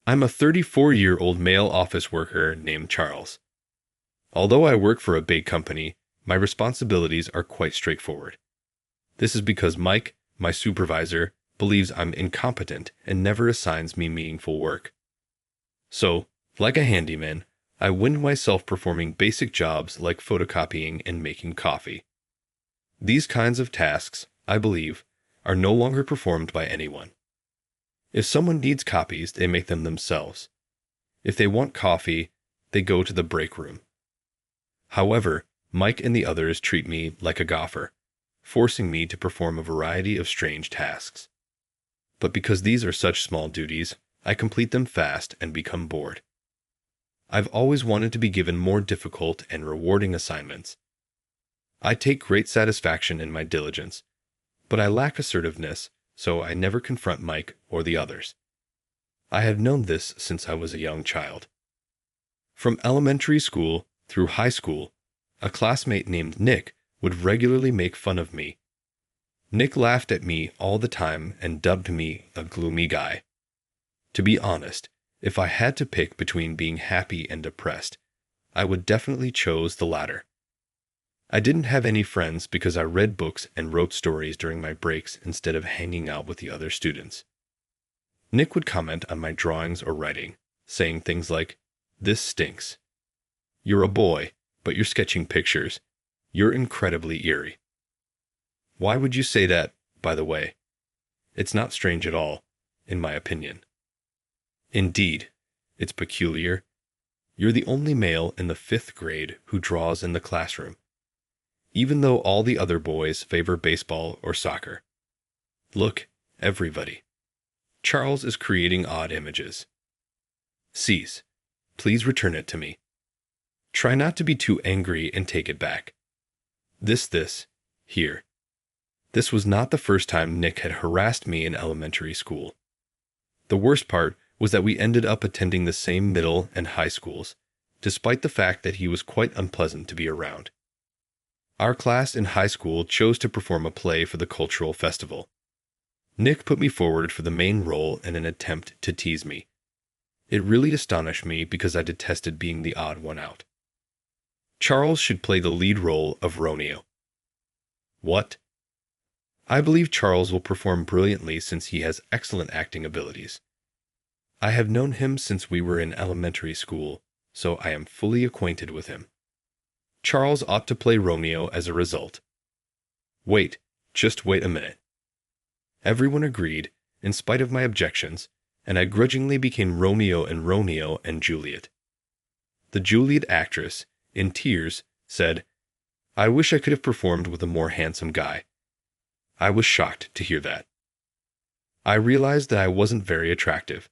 I'm a 34-year-old male office worker named Charles. Although I work for a big company, my responsibilities are quite straightforward. This is because Mike, my supervisor, believes I'm incompetent and never assigns me meaningful work. So, like a handyman, I wind myself performing basic jobs like photocopying and making coffee. These kinds of tasks, I believe, are no longer performed by anyone. If someone needs copies, they make them themselves. If they want coffee, they go to the break room. However, Mike and the others treat me like a gopher, forcing me to perform a variety of strange tasks. But because these are such small duties, I complete them fast and become bored. I've always wanted to be given more difficult and rewarding assignments. I take great satisfaction in my diligence, but I lack assertiveness, so I never confront Mike or the others. I have known this since I was a young child. From elementary school through high school, a classmate named Nick would regularly make fun of me. Nick laughed at me all the time and dubbed me a gloomy guy. To be honest, if I had to pick between being happy and depressed, I would definitely choose the latter. I didn't have any friends because I read books and wrote stories during my breaks instead of hanging out with the other students. Nick would comment on my drawings or writing, saying things like, "This stinks. You're a boy, but you're sketching pictures. You're incredibly eerie." Why would you say that, by the way? It's not strange at all, in my opinion. Indeed, it's peculiar. You're the only male in the 5th grade who draws in the classroom, even though all the other boys favor baseball or soccer. Look, everybody. Charles is creating odd images. Cease. Please return it to me. Try not to be too angry and take it back. Here. This was not the first time Nick had harassed me in elementary school. The worst part was that we ended up attending the same middle and high schools, despite the fact that he was quite unpleasant to be around. Our class in high school chose to perform a play for the cultural festival. Nick put me forward for the main role in an attempt to tease me. It really astonished me because I detested being the odd one out. Charles should play the lead role of Romeo. What? I believe Charles will perform brilliantly since he has excellent acting abilities. I have known him since we were in elementary school, so I am fully acquainted with him. Charles ought to play Romeo as a result. Just wait a minute. Everyone agreed, in spite of my objections, and I grudgingly became Romeo and Juliet. The Juliet actress, in tears, said, "I wish I could have performed with a more handsome guy." I was shocked to hear that. I realized that I wasn't very attractive.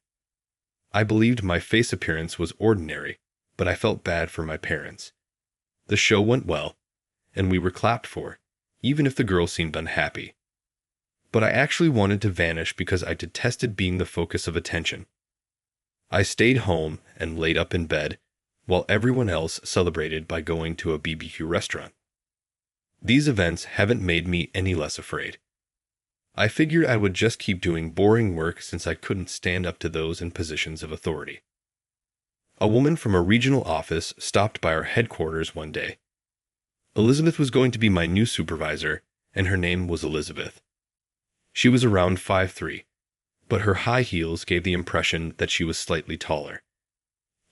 I believed my face appearance was ordinary, but I felt bad for my parents. The show went well, and we were clapped for, even if the girl seemed unhappy. But I actually wanted to vanish because I detested being the focus of attention. I stayed home and laid up in bed, while everyone else celebrated by going to a BBQ restaurant. These events haven't made me any less afraid. I figured I would just keep doing boring work since I couldn't stand up to those in positions of authority. A woman from a regional office stopped by our headquarters one day. Elizabeth was going to be my new supervisor, and her name was Elizabeth. She was around 5'3", but her high heels gave the impression that she was slightly taller.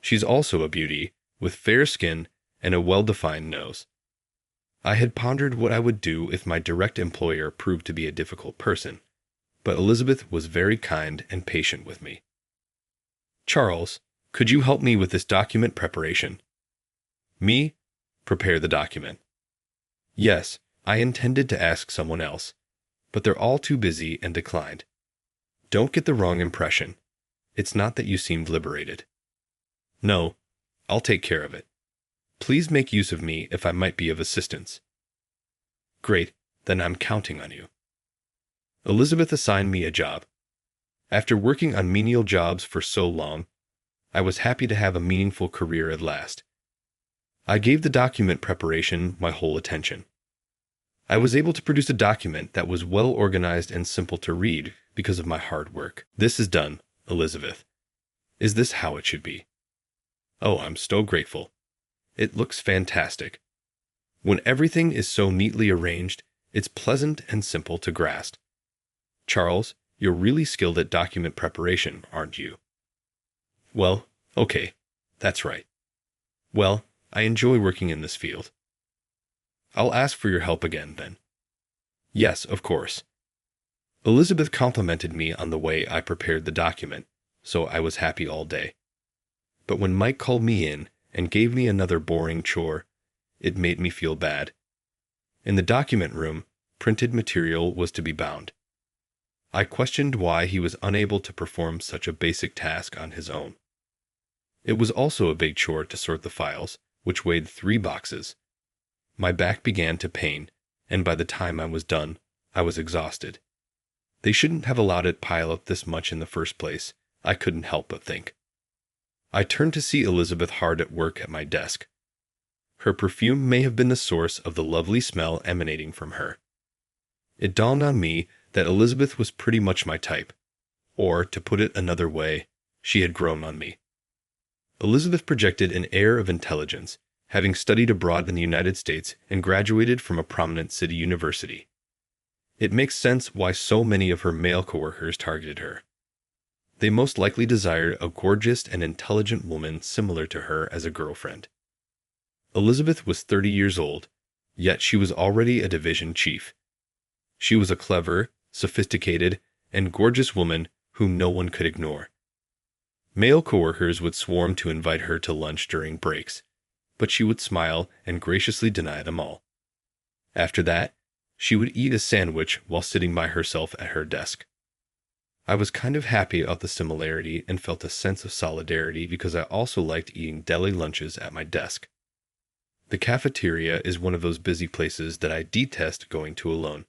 She's also a beauty, with fair skin and a well-defined nose. I had pondered what I would do if my direct employer proved to be a difficult person, but Elizabeth was very kind and patient with me. "Charles, could you help me with this document preparation?" "Me? Prepare the document?" "Yes, I intended to ask someone else, but they're all too busy and declined. Don't get the wrong impression. It's not that you seemed liberated." "No, I'll take care of it. Please make use of me if I might be of assistance." "Great, then I'm counting on you." Elizabeth assigned me a job. After working on menial jobs for so long, I was happy to have a meaningful career at last. I gave the document preparation my whole attention. I was able to produce a document that was well organized and simple to read because of my hard work. "This is done, Elizabeth. Is this how it should be? Oh, I'm so grateful. It looks fantastic. When everything is so neatly arranged, it's pleasant and simple to grasp. Charles, you're really skilled at document preparation, aren't you? Well, okay, that's right. Well, I enjoy working in this field. I'll ask for your help again, then. Yes, of course. Elizabeth complimented me on the way I prepared the document, so I was happy all day. But when Mike called me in and gave me another boring chore, it made me feel bad. In the document room, printed material was to be bound. I questioned why he was unable to perform such a basic task on his own. It was also a big chore to sort the files, which weighed 3 boxes. My back began to pain, and by the time I was done, I was exhausted. They shouldn't have allowed it pile up this much in the first place, I couldn't help but think. I turned to see Elizabeth hard at work at my desk. Her perfume may have been the source of the lovely smell emanating from her. It dawned on me that Elizabeth was pretty much my type, or, to put it another way, she had grown on me. Elizabeth projected an air of intelligence, having studied abroad in the United States and graduated from a prominent city university. It makes sense why so many of her male coworkers targeted her. They most likely desired a gorgeous and intelligent woman similar to her as a girlfriend. Elizabeth was 30 years old, yet she was already a division chief. She was a clever, sophisticated, and gorgeous woman whom no one could ignore. Male coworkers would swarm to invite her to lunch during breaks, but she would smile and graciously deny them all. After that, she would eat a sandwich while sitting by herself at her desk. I was kind of happy about the similarity and felt a sense of solidarity because I also liked eating deli lunches at my desk. The cafeteria is one of those busy places that I detest going to alone.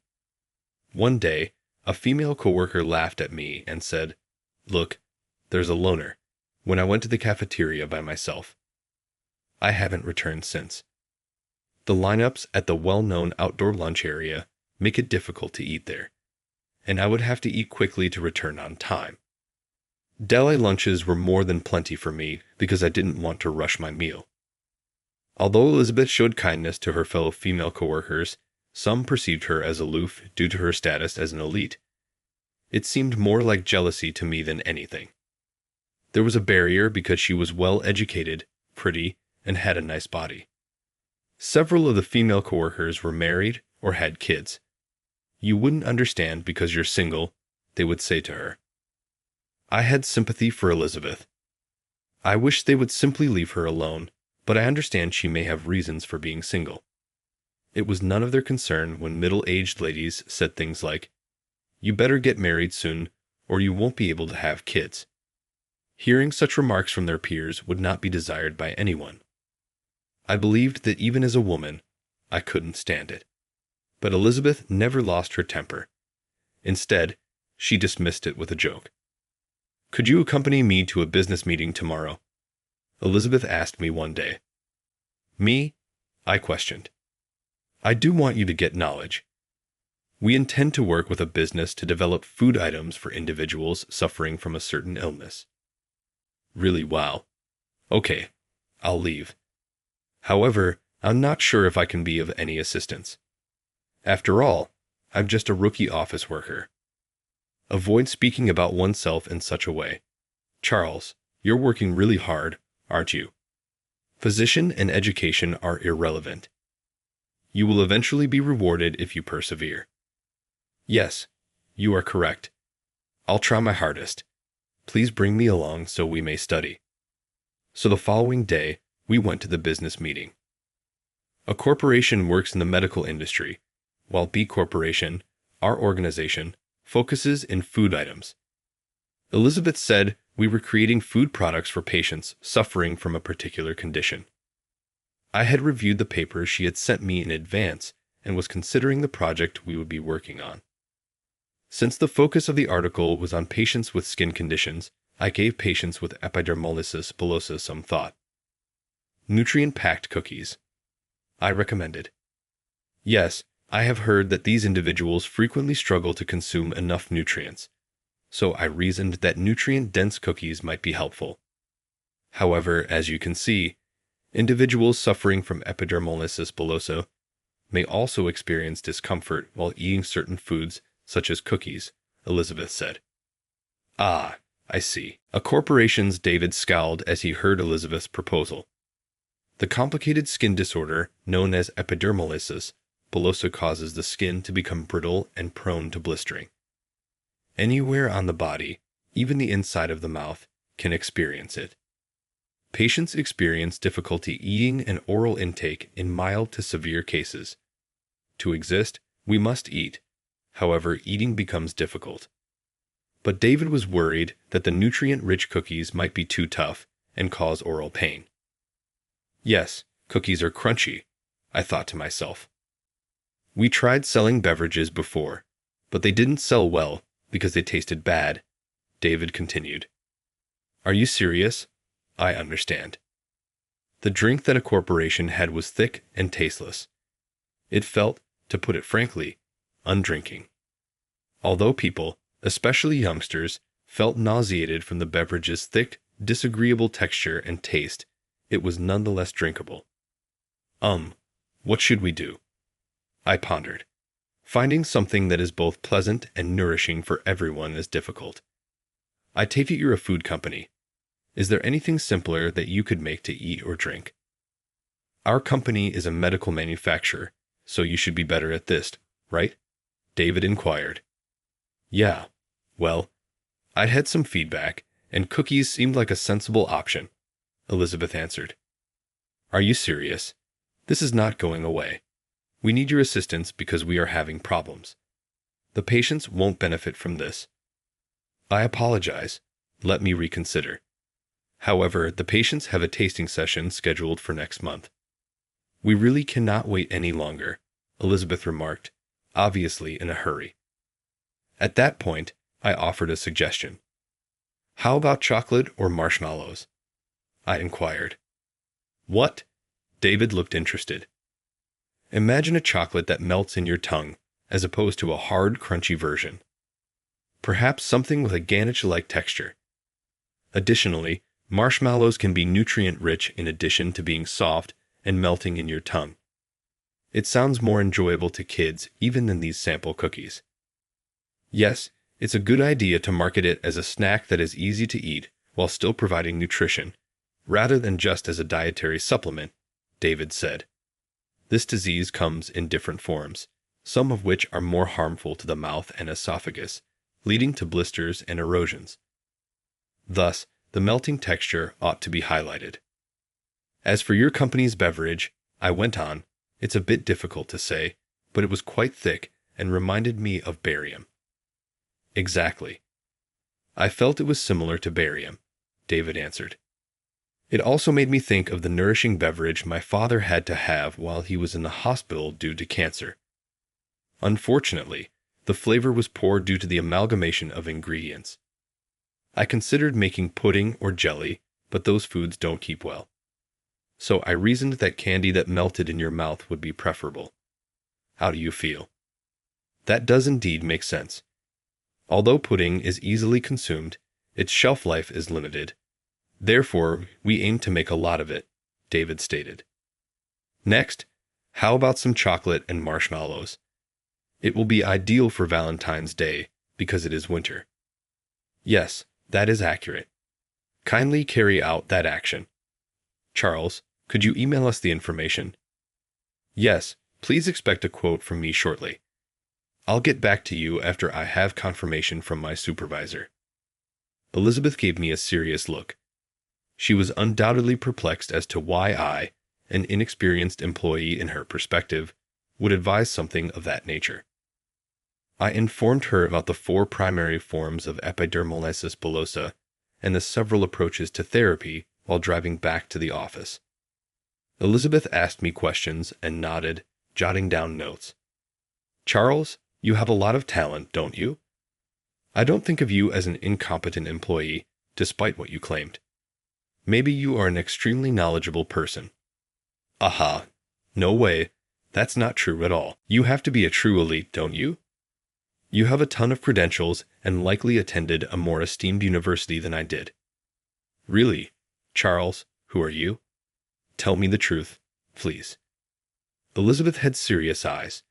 One day, a female coworker laughed at me and said, "Look, there's a loner," when I went to the cafeteria by myself. I haven't returned since. The lineups at the well-known outdoor lunch area make it difficult to eat there, and I would have to eat quickly to return on time. Deli lunches were more than plenty for me because I didn't want to rush my meal. Although Elizabeth showed kindness to her fellow female coworkers, some perceived her as aloof due to her status as an elite. It seemed more like jealousy to me than anything. There was a barrier because she was well-educated, pretty, and had a nice body. Several of the female coworkers were married or had kids. "You wouldn't understand because you're single," they would say to her. I had sympathy for Elizabeth. I wish they would simply leave her alone, but I understand she may have reasons for being single. It was none of their concern when middle-aged ladies said things like, "You better get married soon, or you won't be able to have kids." Hearing such remarks from their peers would not be desired by anyone. I believed that even as a woman, I couldn't stand it. But Elizabeth never lost her temper. Instead, she dismissed it with a joke. "Could you accompany me to a business meeting tomorrow?" Elizabeth asked me one day. "Me?" I questioned. "I do want you to get knowledge. We intend to work with a business to develop food items for individuals suffering from a certain illness." Really, wow. Okay, I'll leave. However, I'm not sure if I can be of any assistance. After all, I'm just a rookie office worker. Avoid speaking about oneself in such a way. Charles, you're working really hard, aren't you? Physician and education are irrelevant. You will eventually be rewarded if you persevere. Yes, you are correct. I'll try my hardest. Please bring me along so we may study. So the following day, we went to the business meeting. A corporation works in the medical industry, while B Corporation, our organization, focuses in food items. Elizabeth said we were creating food products for patients suffering from a particular condition. I had reviewed the papers she had sent me in advance and was considering the project we would be working on. Since the focus of the article was on patients with skin conditions, I gave patients with epidermolysis bullosa some thought. Nutrient-packed cookies. I recommended. Yes, I have heard that these individuals frequently struggle to consume enough nutrients. so I reasoned that nutrient-dense cookies might be helpful. However, as you can see, individuals suffering from epidermolysis bullosa may also experience discomfort while eating certain foods, such as cookies, Elizabeth said. Ah, I see. A corporation's David scowled as he heard Elizabeth's proposal. The complicated skin disorder known as epidermolysis bullosa causes the skin to become brittle and prone to blistering. Anywhere on the body, even the inside of the mouth, can experience it. Patients experience difficulty eating and oral intake in mild to severe cases. To exist, we must eat. However, eating becomes difficult. But David was worried that the nutrient-rich cookies might be too tough and cause oral pain. Yes, cookies are crunchy, I thought to myself. We tried selling beverages before, but they didn't sell well because they tasted bad, David continued. Are you serious? I understand. The drink that a corporation had was thick and tasteless. It felt, to put it frankly, undrinking. Although people, especially youngsters, felt nauseated from the beverage's thick, disagreeable texture and taste, it was nonetheless drinkable. What should we do? I pondered. Finding something that is both pleasant and nourishing for everyone is difficult. I take it you're a food company. Is there anything simpler that you could make to eat or drink? Our company is a medical manufacturer, so you should be better at this, right? David inquired. Yeah, well, I'd had some feedback, and cookies seemed like a sensible option, Elizabeth answered. Are you serious? This is not going away. We need your assistance because we are having problems. The patients won't benefit from this. I apologize. Let me reconsider. However, the patients have a tasting session scheduled for next month. We really cannot wait any longer, Elizabeth remarked, obviously in a hurry. At that point, I offered a suggestion. How about chocolate or marshmallows? I inquired. What? David looked interested. Imagine a chocolate that melts in your tongue, as opposed to a hard, crunchy version. Perhaps something with a ganache-like texture. Additionally, marshmallows can be nutrient-rich in addition to being soft and melting in your tongue. It sounds more enjoyable to kids even than these sample cookies. Yes, it's a good idea to market it as a snack that is easy to eat while still providing nutrition, rather than just as a dietary supplement, David said. This disease comes in different forms, some of which are more harmful to the mouth and esophagus, leading to blisters and erosions. Thus, the melting texture ought to be highlighted. As for your company's beverage, I went on, it's a bit difficult to say, but it was quite thick and reminded me of barium. Exactly. I felt it was similar to barium, David answered. It also made me think of the nourishing beverage my father had to have while he was in the hospital due to cancer. Unfortunately, the flavor was poor due to the amalgamation of ingredients. I considered making pudding or jelly, but those foods don't keep well. So I reasoned that candy that melted in your mouth would be preferable. How do you feel? That does indeed make sense. Although pudding is easily consumed, its shelf life is limited. Therefore, we aim to make a lot of it, David stated. Next, how about some chocolate and marshmallows? It will be ideal for Valentine's Day because it is winter. Yes, that is accurate. Kindly carry out that action. Charles, could you email us the information? Yes, please expect a quote from me shortly. I'll get back to you after I have confirmation from my supervisor. Elizabeth gave me a serious look. She was undoubtedly perplexed as to why I, an inexperienced employee in her perspective, would advise something of that nature. I informed her about the 4 primary forms of epidermolysis bullosa and the several approaches to therapy while driving back to the office. Elizabeth asked me questions and nodded, jotting down notes. Charles, you have a lot of talent, don't you? I don't think of you as an incompetent employee, despite what you claimed. Maybe you are an extremely knowledgeable person. Aha. No way. That's not true at all. You have to be a true elite, don't you? You have a ton of credentials and likely attended a more esteemed university than I did. Really? Charles, who are you? Tell me the truth, please. Elizabeth had serious eyes.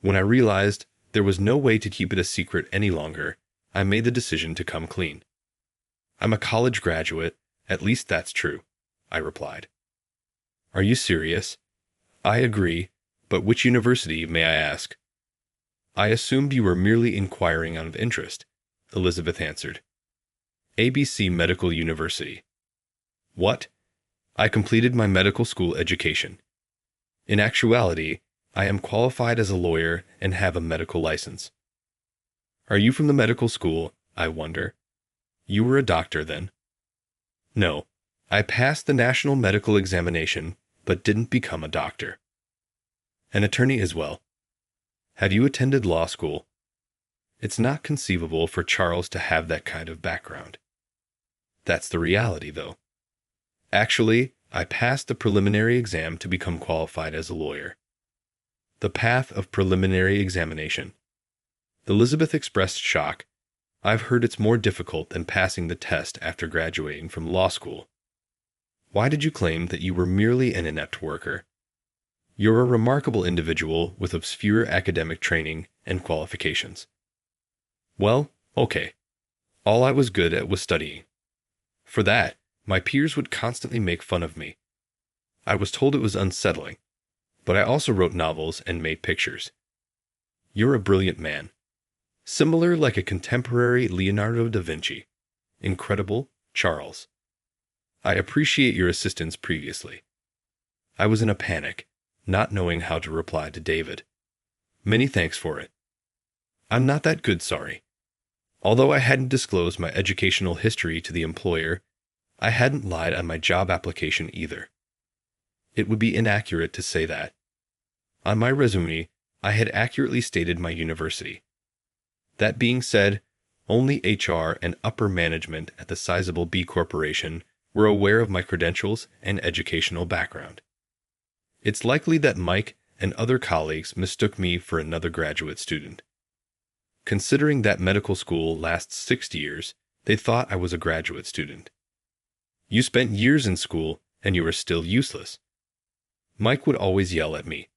When I realized there was no way to keep it a secret any longer, I made the decision to come clean. I'm a college graduate, at least that's true, I replied. Are you serious? I agree, but which university, may I ask? I assumed you were merely inquiring out of interest, Elizabeth answered. ABC Medical University. What? I completed my medical school education. In actuality, I am qualified as a lawyer and have a medical license. Are you from the medical school, I wonder? You were a doctor then? No, I passed the national medical examination, but didn't become a doctor. An attorney as well. Had you attended law school? It's not conceivable for Charles to have that kind of background. That's the reality, though. Actually, I passed the preliminary exam to become qualified as a lawyer. The path of preliminary examination. Elizabeth expressed shock. I've heard it's more difficult than passing the test after graduating from law school. Why did you claim that you were merely an inept worker? You're a remarkable individual with obscure academic training and qualifications. Well, okay. All I was good at was studying. For that, my peers would constantly make fun of me. I was told it was unsettling, but I also wrote novels and made pictures. You're a brilliant man. Similar like a contemporary Leonardo da Vinci. Incredible, Charles. I appreciate your assistance previously. I was in a panic, not knowing how to reply to David. Many thanks for it. I'm not that good, sorry. Although I hadn't disclosed my educational history to the employer, I hadn't lied on my job application either. It would be inaccurate to say that. On my resume, I had accurately stated my university. That being said, only HR and upper management at the sizable B Corporation were aware of my credentials and educational background. It's likely that Mike and other colleagues mistook me for another graduate student. Considering that medical school lasts 6 years, they thought I was a graduate student. You spent years in school, and you are still useless. Mike would always yell at me.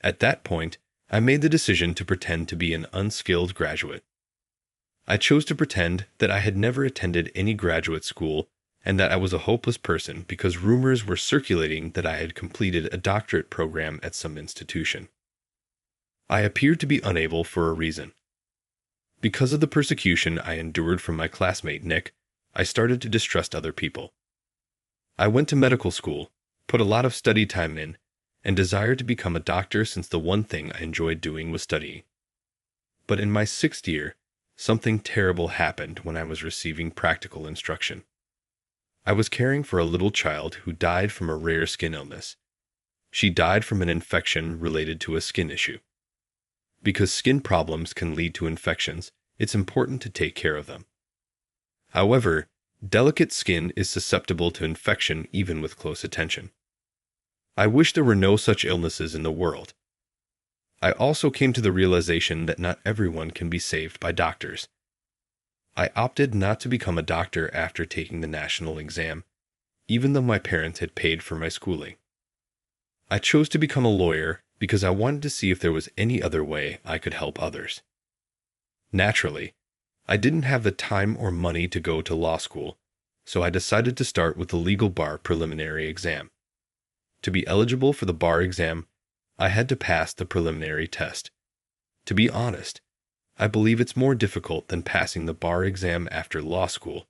At that point, I made the decision to pretend to be an unskilled graduate. I chose to pretend that I had never attended any graduate school and that I was a hopeless person because rumors were circulating that I had completed a doctorate program at some institution. I appeared to be unable for a reason. Because of the persecution I endured from my classmate Nick, I started to distrust other people. I went to medical school, put a lot of study time in, and desired to become a doctor since the one thing I enjoyed doing was studying. But in my 6th year, something terrible happened when I was receiving practical instruction. I was caring for a little child who died from a rare skin illness. She died from an infection related to a skin issue. Because skin problems can lead to infections, it's important to take care of them. However, delicate skin is susceptible to infection even with close attention. I wish there were no such illnesses in the world. I also came to the realization that not everyone can be saved by doctors. I opted not to become a doctor after taking the national exam, even though my parents had paid for my schooling. I chose to become a lawyer because I wanted to see if there was any other way I could help others. Naturally, I didn't have the time or money to go to law school, so I decided to start with the legal bar preliminary exam. To be eligible for the bar exam, I had to pass the preliminary test. To be honest, I believe it's more difficult than passing the bar exam after law school,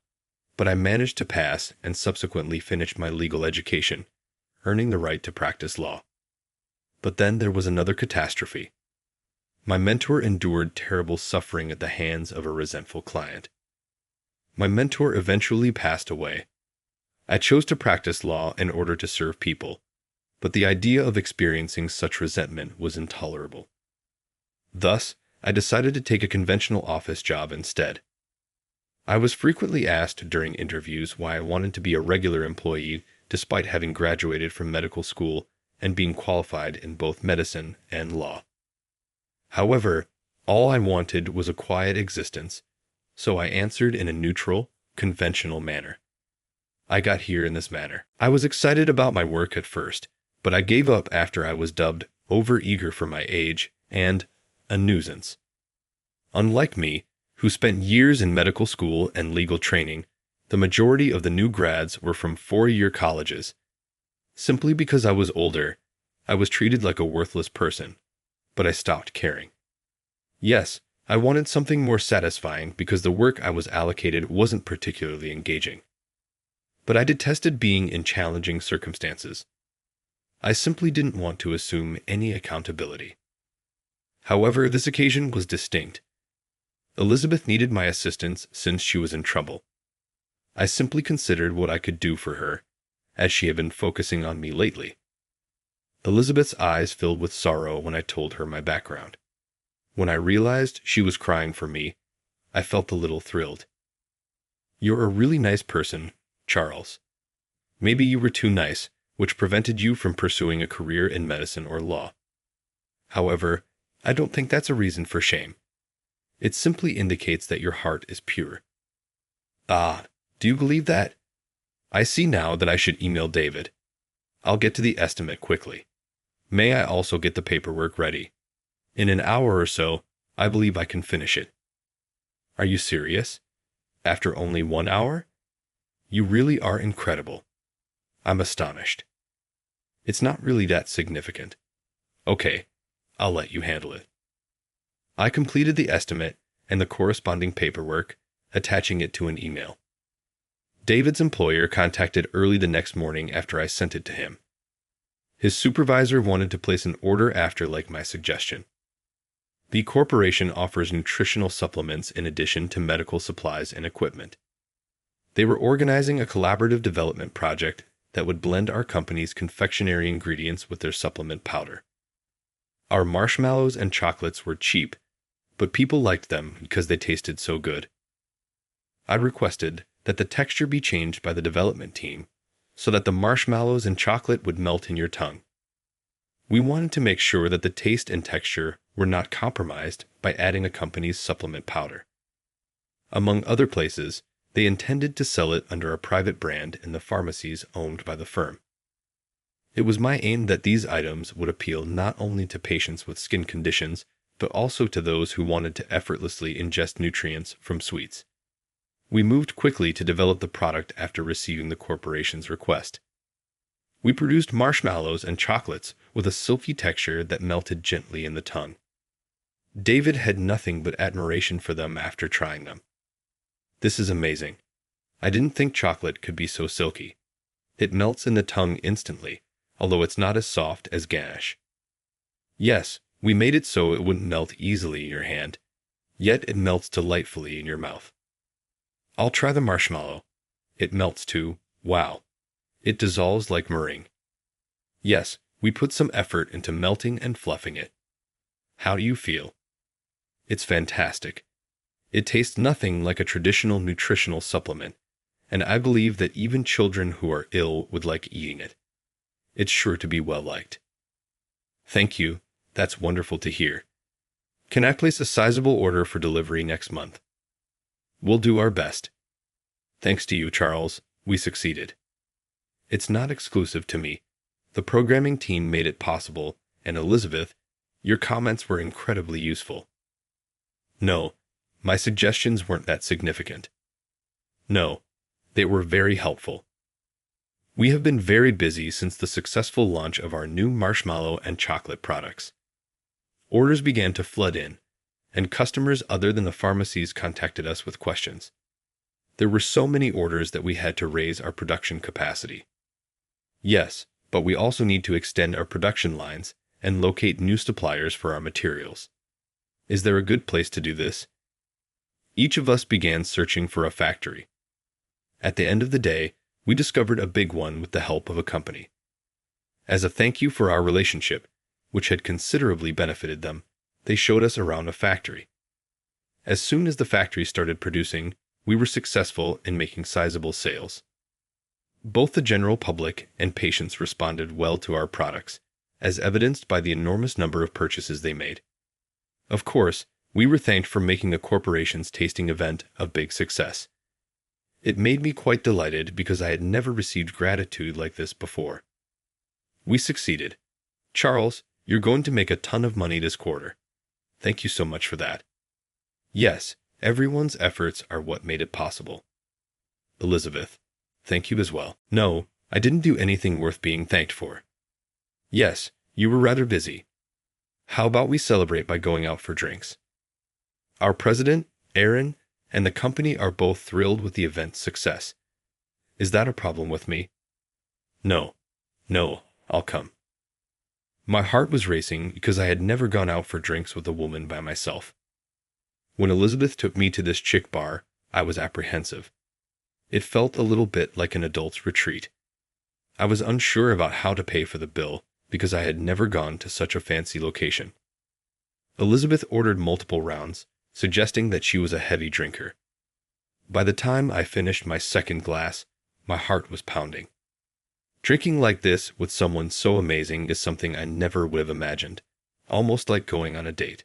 but I managed to pass and subsequently finished my legal education, earning the right to practice law. But then there was another catastrophe. My mentor endured terrible suffering at the hands of a resentful client. My mentor eventually passed away. I chose to practice law in order to serve people, but the idea of experiencing such resentment was intolerable. Thus, I decided to take a conventional office job instead. I was frequently asked during interviews why I wanted to be a regular employee despite having graduated from medical school and being qualified in both medicine and law. However, All I wanted was a quiet existence, so I answered in a neutral, conventional manner. I got here in this manner. I was excited about my work at first, but I gave up after I was dubbed overeager for my age and a nuisance. Unlike me, who spent years in medical school and legal training, the majority of the new grads were from 4-year colleges. Simply because I was older, I was treated like a worthless person, but I stopped caring. Yes, I wanted something more satisfying because the work I was allocated wasn't particularly engaging. But I detested being in challenging circumstances. I simply didn't want to assume any accountability. However, this occasion was distinct. Elizabeth needed my assistance since she was in trouble. I simply considered what I could do for her, as she had been focusing on me lately. Elizabeth's eyes filled with sorrow when I told her my background. When I realized she was crying for me, I felt a little thrilled. "You're a really nice person, Charles. Maybe you were too nice, which prevented you from pursuing a career in medicine or law. However, I don't think that's a reason for shame. It simply indicates that your heart is pure." "Ah, do you believe that? I see now that I should email David. I'll get to the estimate quickly. May I also get the paperwork ready? In an hour or so, I believe I can finish it." "Are you serious? After only 1 hour? You really are incredible. I'm astonished. It's not really that significant. Okay, I'll let you handle it." I completed the estimate and the corresponding paperwork, attaching it to an email. David's employer contacted early the next morning after I sent it to him. His supervisor wanted to place an order after like my suggestion. The corporation offers nutritional supplements in addition to medical supplies and equipment. They were organizing a collaborative development project that would blend our company's confectionery ingredients with their supplement powder. Our marshmallows and chocolates were cheap, but people liked them because they tasted so good. I requested that the texture be changed by the development team so that the marshmallows and chocolate would melt in your tongue. We wanted to make sure that the taste and texture were not compromised by adding a company's supplement powder. Among other places, they intended to sell it under a private brand in the pharmacies owned by the firm. It was my aim that these items would appeal not only to patients with skin conditions, but also to those who wanted to effortlessly ingest nutrients from sweets. We moved quickly to develop the product after receiving the corporation's request. We produced marshmallows and chocolates with a silky texture that melted gently in the tongue. David had nothing but admiration for them after trying them. "This is amazing. I didn't think chocolate could be so silky. It melts in the tongue instantly, although it's not as soft as ganache. Yes, we made it so it wouldn't melt easily in your hand, yet it melts delightfully in your mouth. I'll try the marshmallow. It melts too. Wow. It dissolves like meringue. Yes, we put some effort into melting and fluffing it. How do you feel?" "It's fantastic. It tastes nothing like a traditional nutritional supplement, and I believe that even children who are ill would like eating it. It's sure to be well liked." "Thank you. That's wonderful to hear. Can I place a sizable order for delivery next month?" "We'll do our best." "Thanks to you, Charles, we succeeded." It's not exclusive to me. The programming team made it possible, and Elizabeth, your comments were incredibly useful. "No, my suggestions weren't that significant." "No, they were very helpful. We have been very busy since the successful launch of our new marshmallow and chocolate products. Orders began to flood in, and customers other than the pharmacies contacted us with questions. There were so many orders that we had to raise our production capacity. Yes, but we also need to extend our production lines and locate new suppliers for our materials. Is there a good place to do this? Each of us began searching for a factory. At the end of the day, we discovered a big one with the help of a company. As a thank you for our relationship, which had considerably benefited them, they showed us around a factory. As soon as the factory started producing, we were successful in making sizable sales. Both the general public and patients responded well to our products, as evidenced by the enormous number of purchases they made. Of course, We were thanked for making the corporation's tasting event a big success. It made me quite delighted because I had never received gratitude like this before. We succeeded. Charles, you're going to make a ton of money this quarter. Thank you so much for that. Yes, everyone's efforts are what made it possible. Elizabeth, thank you as well. No, I didn't do anything worth being thanked for. Yes, you were rather busy. How about we celebrate by going out for drinks? Our president, Aaron, and the company are both thrilled with the event's success. Is that a problem with me? No, I'll come. My heart was racing because I had never gone out for drinks with a woman by myself. When Elizabeth took me to this chick bar, I was apprehensive. It felt a little bit like an adult's retreat. I was unsure about how to pay for the bill because I had never gone to such a fancy location. Elizabeth ordered multiple rounds, suggesting that she was a heavy drinker. By the time I finished my second glass, my heart was pounding. Drinking like this with someone so amazing is something I never would have imagined, almost like going on a date.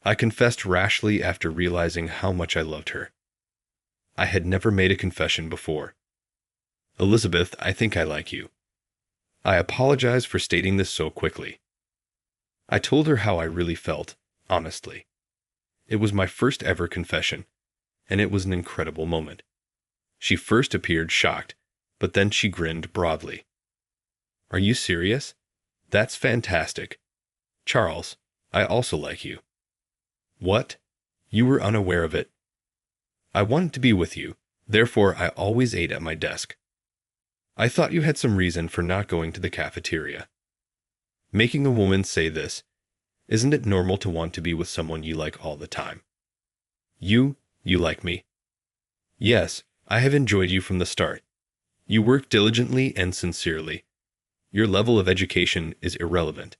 I confessed rashly after realizing how much I loved her. I had never made a confession before. Elizabeth, I think I like you. I apologize for stating this so quickly. I told her how I really felt, honestly. It was my first ever confession, and it was an incredible moment. She first appeared shocked, but then she grinned broadly. Are you serious? That's fantastic. Charles, I also like you. What? You were unaware of it? I wanted to be with you, therefore I always ate at my desk. I thought you had some reason for not going to the cafeteria. Making a woman say this, isn't it normal to want to be with someone you like all the time? You like me. Yes, I have enjoyed you from the start. You work diligently and sincerely. Your level of education is irrelevant.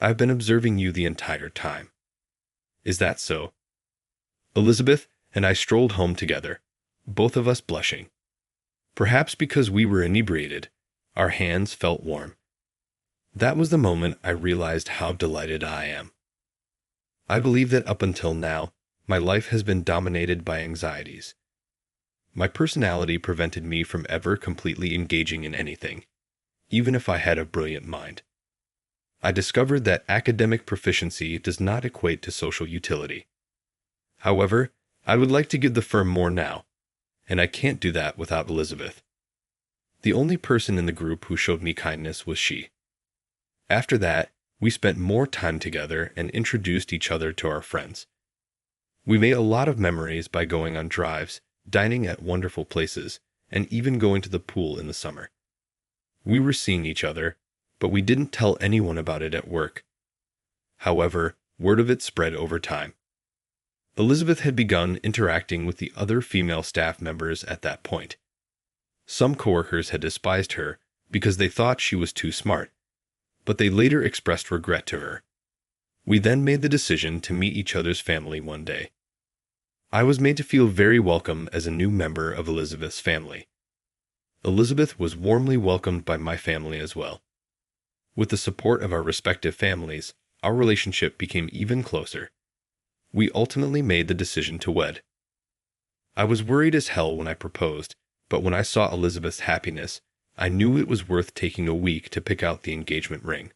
I've been observing you the entire time. Is that so? Elizabeth and I strolled home together, both of us blushing. Perhaps because we were inebriated, our hands felt warm. That was the moment I realized how delighted I am. I believe that up until now, my life has been dominated by anxieties. My personality prevented me from ever completely engaging in anything, even if I had a brilliant mind. I discovered that academic proficiency does not equate to social utility. However, I would like to give the firm more now, and I can't do that without Elizabeth. The only person in the group who showed me kindness was she. After that, we spent more time together and introduced each other to our friends. We made a lot of memories by going on drives, dining at wonderful places, and even going to the pool in the summer. We were seeing each other, but we didn't tell anyone about it at work. However, word of it spread over time. Elizabeth had begun interacting with the other female staff members at that point. Some coworkers had despised her because they thought she was too smart, but they later expressed regret to her. We then made the decision to meet each other's family one day. I was made to feel very welcome as a new member of Elizabeth's family. Elizabeth was warmly welcomed by my family as well. With the support of our respective families, our relationship became even closer. We ultimately made the decision to wed. I was worried as hell when I proposed, but when I saw Elizabeth's happiness, I knew it was worth taking a week to pick out the engagement ring.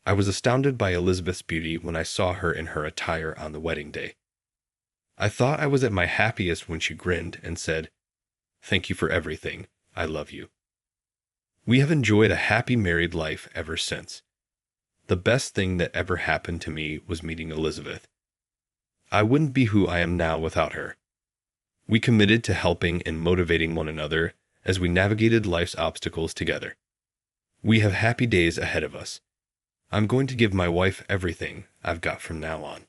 I was astounded by Elizabeth's beauty when I saw her in her attire on the wedding day. I thought I was at my happiest when she grinned and said, "Thank you for everything. I love you." We have enjoyed a happy married life ever since. The best thing that ever happened to me was meeting Elizabeth. I wouldn't be who I am now without her. We committed to helping and motivating one another as we navigated life's obstacles together. We have happy days ahead of us. I'm going to give my wife everything I've got from now on.